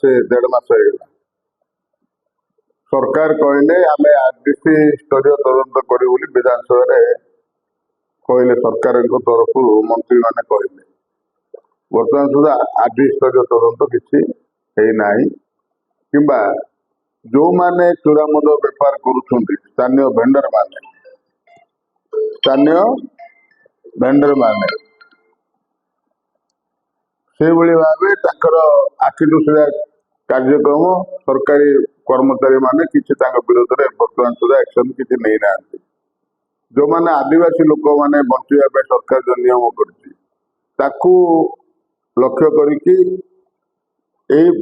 मासे 1.5 मास होगा सरकार कहले आम आरडीसी स्तरीय तदंत करी विधानसभा कहले सरकार तरफ मंत्री मैंने कहले बर्तमान सुधा आरडीसी स्तरीय तदंत किसी कि जो माने चोरा मद बेपार करुछंती स्थानीय भेंडर माने से भली भावे ताकर आखि दुसरा कार्यक्रम सरकारी कर्मचारी माने किसी विरोध में बर्तमान सुधा एक्शन किसी नहीं ना जो माने आदिवासी लोक माने बंचाइबा सरकार जो नियम करछि लक्ष्य करिकी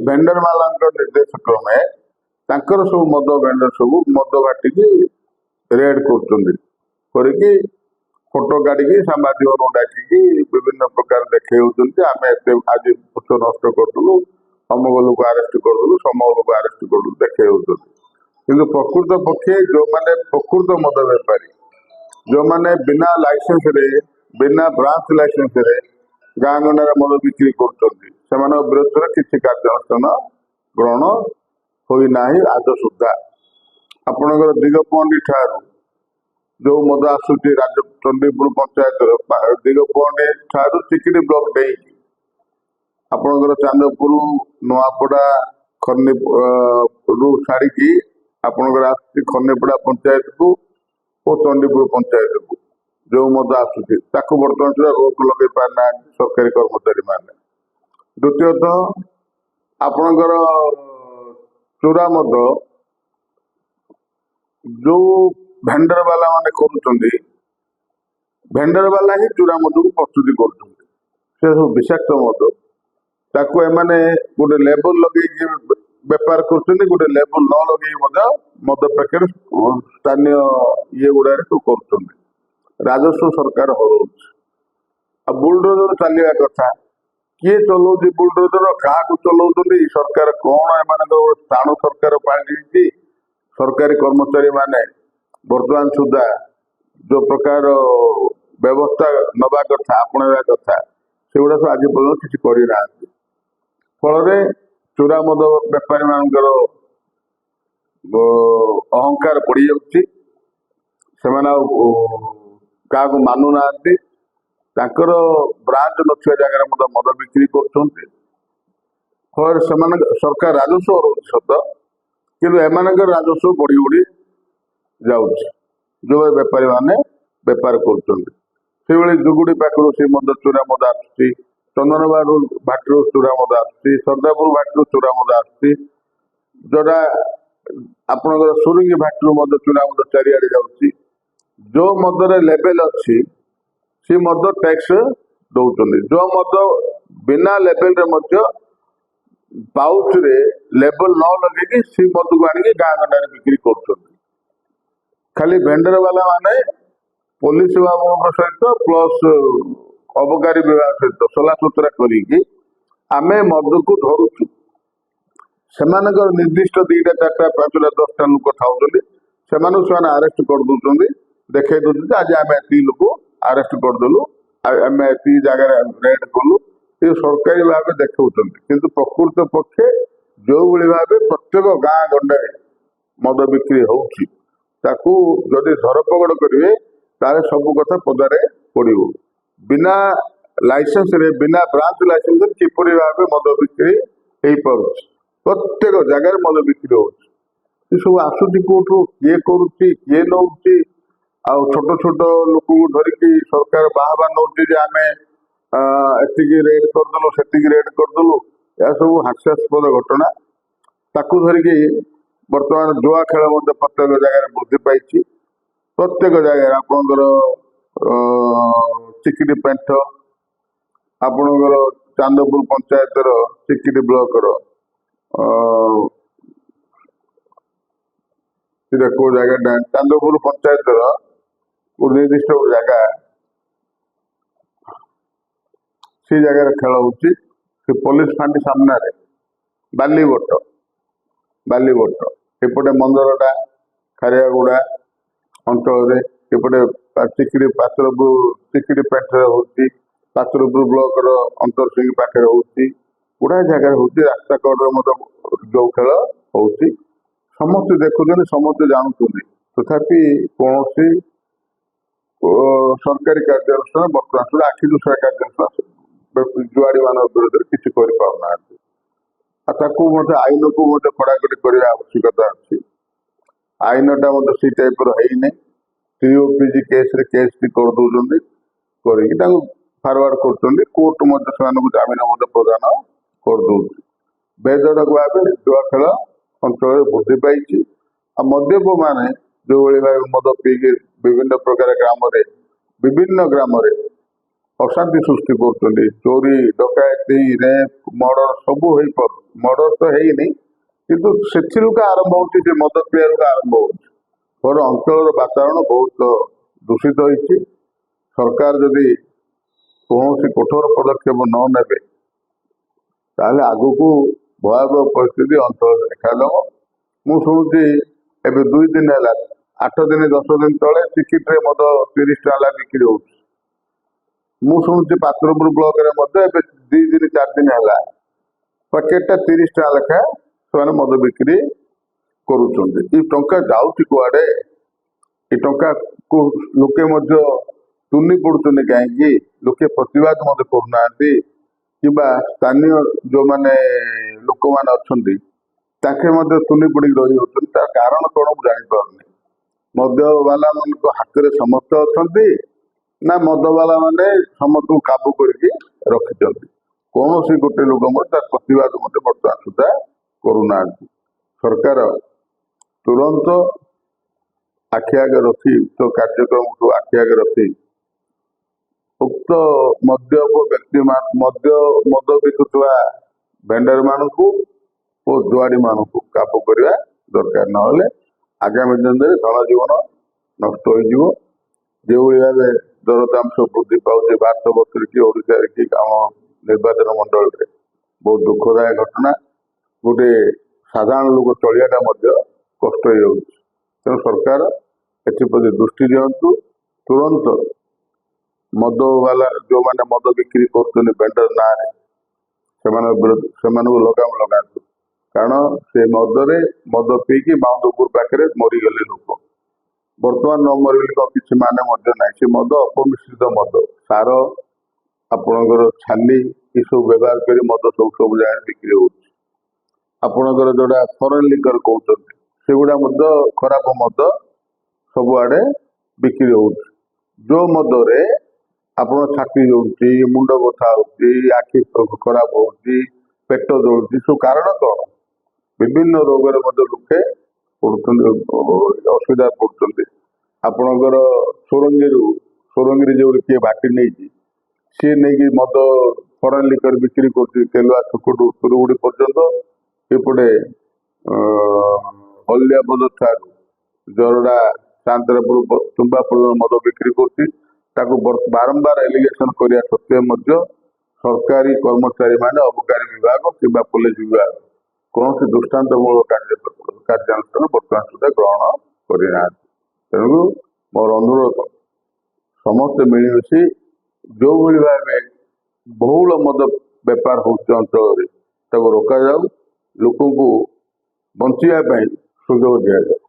भेंडर माला निर्देश क्रमे तांकर सब मद भेंडर सब मद बाटिकी रेड करके फोटो काढ़ी सांबादिक डाकी विभिन्न प्रकार देखे आम आज पुष नष्ट करूँ अमुक लोक आरेस्ट करूँ समूह लोक आरेस्ट करूँ देखे कि प्रकृत पक्षे जो मैंने प्रकृत मद बेपारी जो मैंने बिना लाइसेंस रे बिना ब्रांच लाइसेंस रे गाँ गंडार मद बिक्री कर विरोध में किसी कार्यानुष्ठान ग्रहण होना आज सुधा आपणकर दिगपहंडी ठारू जो मद आसूची चंडीपुर पंचायत दिगपहंडी ठारू चिकिटी ब्लॉक डे आपणकर चांदपुर नुआपड़ा खर्नी रु छाड़ी आपणकर आसूची खर्नीपड़ा पंचायत को और चंडीपुर पंचायत को जो मद आसूची बर्तमान सुधा रोक लगे पारना सरकारी कर्मचारी माने द्वितीयतः आपणकर चोरा मद जो भेंडर वाला माने करुचंदी भेंडर वाला ही चोरा मद को प्रस्तुति कर विषाक्त मद ताको एमाने गोटे लेबल लगे बेपार कर गोटे लेबल न लगे मद पैकेट स्थानीय ये गुड़ा कर राजस्व सरकार हर बुलडोजर चलवा कथा किए चलाऊँ बुलडोजर क्या चलाऊँ सरकार कौन एम स्थाणु सरकार पाई सरकारी कर्मचारी माने बर्तमान सुधा जो प्रकार व्यवस्था नवा कथा अपना कथा से गुड़ा सब आज पर्यटन किसी करना फल चोरा मद बेपारी मानकर अहंकार बढ़ी जाऊँगी क्या मानुना ब्रांच नथिया जगह मद बिक्री कर सरकार राजस्व रोच सत कि राजस्व बढ़ी बढ़ी जाऊँगी जो बेपारी माने बेपार कर जुगुड़ी पाखु से मद चोरा मद आसुची चंदनबाड़ भाटी चोरा मद आसुची सरदापुर भाटी चोरा मद आसुची जोटा आपणकर सुरंगी भाटी मद चोरा मद चारिआडे जाऊँगी जो मदर लेवल अच्छी सी मद टैक्स दौरान जो मद बिना लेवल रे पाउच रे लेवल न लगे सी मद को आनिक गाँ गंडार बिक्री कर खाली भेंडर वाला माने पुलिस बाबू सहित प्लस अबकारी विभाग सहित सलासुतरा करें मद को धरुचु से निर्दिष्ट 2टा 4टा 5टा 10टा लोक था आरेस्ट कर दौरान देखे दूसरे आज आम ए लोक आरेस्ट करदेलु आम ए जगह रेड कलु ये सरकारी भाव देखा किंतु प्रकृत पक्षे जो भाव प्रत्येक गाँ गंडारे मद बिक्री होगी जदि धरपकड़ करेंगे ताले सब कथा पदारे पड़ो बिना लाइसेंस रे बिना ब्रांच लाइसेंस किपरि भाव मद बिक्री हो पार प्रत्येक जगह मद बिक्री हो सब आसुची कोठू किए करुच्ची किए नौ छोट छोट लोक धरिकी सरकार बाहबा नौ आम एति रेड करदेलु से रेड करदेलु यह सब हास्यास्पद घटना ताकू धरिकी बर्तमान जुआ खेल प्रत्येक जगह वृद्धि पाई प्रत्येक जगह आपणकर चिकिटी पेंट आपणकर चांदपुर पंचायत चिकिटी ब्लॉक कौ जगह चांदपुर पंचायत निर्दिष्ट जगह से जगह खेल हो पुलिस फांडी सामने बालीबोट एपटे मंदरटा खारियागुड़ा अंचल एपटे चिकिटी पात्रपुर चिकिटी पेट हो पात्रपुर ब्लॉक अंतरसिंह पाखे हो गुड़ाए जगह होती रास्ता कड़े जो खेल होती समस्ते देखुं समस्ते जानते तथापि कौन सरकारी कार्यानुष्ठान बर्तमान सुधा आखि दुसरा कार्यानुष्ठान जुआड़ी मान विरोध में किसी कर आईन को कड़ाकड़ी करने आवश्यकता अच्छी आईनटा सी टाइप रही टीओपीजी केस केस भी कर दौरान फरवर्ड कर कोर्ट जमीन प्रदान कर दौर बेधड़क भाव जुआ खेल अंचल वृद्धि पाई मद्यप मान जो भाई मद पीक विभिन्न प्रकार ग्राम अशांति सृष्टि कर चोरी डकैती रेप मर्डर सब मर्डर तो है किंतु से आरंभ हो मद पीआर आरंभ हो अंचल वातावरण बहुत दूषित होती सरकार जदि कौन कठोर पदक्षेप न ने आग को भयावह परिस्थिति अंचल देखादेव मुझुची एवं 2 दिन है 8 दिन 10 दिन तले टिकेट रे मद 30 टाला बिक्री हो शुणुची पात्रपुर ब्लॉक रे 2 दिन 4 दिन है पैकेटा 30 टाका लेखा से मद बिक्री करुँच जाऊँगी कुआडे को लोके तुनी पड़ुं कहीं लोके प्रतिवाद मत करना कि स्थानीय जो मैंने लोक मैंने अच्छा तुनी पड़ी रही होती तार कारण कौन मुझे जापारे मदवाला मान हाथ में समस्त अच्छा ना मदवाला मैंने समस्त को काबू करके रखिंट कौन सी गोटे लोक प्रतिवाद मत बर्तमान सुधा करूना सरकार तुरंत आखि आगे रखी उक्त कार्यक्रम को आखि आगे रखी उक्त मद्यप व्यक्ति मद बिकुवा भेंडर मान और जुआड़ी मान काबू करने दरकार ना आगामी दिन में जनजीवन नष्ट हो जो भाव दरदाम सब वृद्धि पाँच भारत वर्ष कि ओडिशा कि आम निर्वाचन मंडल में बहुत दुखदायक घटना गोटे साधारण लोक चलियाटा कष्ट हो तेणु सरकार एप्रति दृष्टि दिंतु तुरंत मद वाला जो मैंने मद बिक्री कर भेंडर ना से लगाम लगातु कारण से मदरे मद पीकी बाउंडपुर पाखे मरीगले लोक बर्तमान न मरीगले किसी माने ना से मद अपमिश्रित मद सार आपणकर छाली ये सब व्यवहार कर मद सब जगह बिक्री होपणकर जोड़ा फरेन लिकर कहते से गुड़ा खराब मद सबुआडे बिक्री हो जो मदरे आपण छाती जोड़ती मुंड बथा हो आखि खराब हो पेट जोड़ती सब कारण कौन विभिन्न रोगर लोके असुविधा पड़ते आपणकर सोरंगी जो किए बाटी नहीं सी नहीं मद फरेन लिकर बिक्री करुआ छुकुटू सुरुगुड़ी पर्यंत एपटे हल्दियापद ठार जरडा शांतरापुर तुम्बापुर मद बिक्री कर बारंबार एलिगेशन करने सत्वे सरकारी कर्मचारी मान अबकारी विभाग कि पुलिस विभाग कौन सी दृष्टान्तमूलक कार्यानुष्ठान बर्तमान सुधा ग्रहण करना तेणु मोर अनुरोध समस्ते मिलमिशि जो भाव बहुल मद बेपार होंचल रोक जाऊ लोक बचाई सुजोग दि जाए।